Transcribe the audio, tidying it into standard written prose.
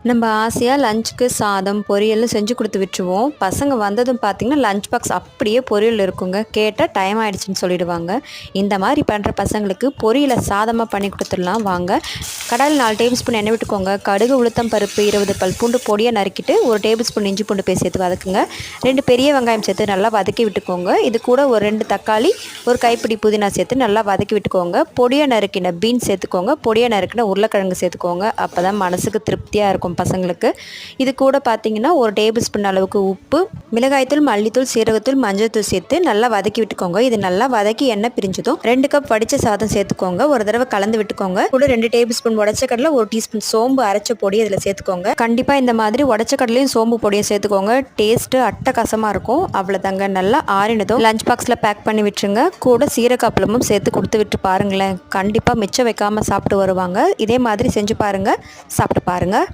நம்ம ஆசையாக லஞ்சுக்கு சாதம் பொரியல்னு செஞ்சு கொடுத்து விட்டுருவோம். பசங்க வந்ததும் பார்த்திங்கன்னா லஞ்ச் பாக்ஸ் அப்படியே பொரியல் இருக்குங்க. கேட்டால் டைம் ஆகிடுச்சின்னு சொல்லிடுவாங்க. இந்த மாதிரி பண்ணுற பசங்களுக்கு பொரியலை சாதமாக பண்ணி கொடுத்துடலாம் வாங்க. கடாயில் 4 டேபிள் ஸ்பூன் எண்ணெய் விட்டுக்கோங்க. கடுகு, உளுத்தம் பருப்பு, 20 பல் பூண்டு பொடியாக நறுக்கிட்டு 1 டேபிள் ஸ்பூன் இஞ்சி பூண்டு பேஸ்ட் சேர்த்து வதக்குங்க. 2 பெரிய வெங்காயம் சேர்த்து நல்லா வதக்கி விட்டுக்கோங்க. இது கூட ஒரு 2 தக்காளி, ஒரு கைப்பிடி புதினா சேர்த்து நல்லா வதக்கி விட்டுக்கோங்க. பொடியாக நறுக்கின பீன்ஸ் சேர்த்துக்கோங்க. பொடியாக நறுக்கின உருளைக்கிழங்கு சேர்த்துக்கோங்க. அப்போ தான் மனசுக்கு திருப்தியாக இருக்கும் பசங்களுக்கு. இது கூட பார்த்தீங்கன்னா 1 டேபிள் ஸ்பூன் அளவுக்கு உப்பு, மிளகாய்த்தூள், மல்லித்தூள், சீரகத்தூள், மஞ்சள்தூள் சேர்த்து நல்லா வதக்கி விட்டுக்கோங்க. இது நல்லா வதக்கி எண்ணெய் பிரிஞ்சதும் 2 கப் வடிச்ச சாதம் சேர்த்துக்கோங்க. ஒரு தடவை கலந்து விட்டுக்கோங்க. கூட 2 டேபிள் ஸ்பூன் உடச்ச கடலை, 1 டீஸ்பூன் சோம்பு அரைச்ச பொடி இதில் சேர்த்துக்கோங்க. கண்டிப்பாக இந்த மாதிரி உடச்ச கடலையும் சோம்பு பொடியை சேர்த்துக்கோங்க. டேஸ்ட்டு அட்டகாசமாக இருக்கும். அவ்வளோதாங்க. நல்லா ஆறினதும் லஞ்ச் பாக்ஸில் பேக் பண்ணி விட்டுருங்க. கூட சீரக அப்பளமும் சேர்த்து கொடுத்து விட்டு பாருங்களேன். கண்டிப்பாக மிச்சம் வைக்காமல் சாப்பிட்டு வருவாங்க. இதே மாதிரி செஞ்சு பாருங்கள், சாப்பிட்டு பாருங்கள்.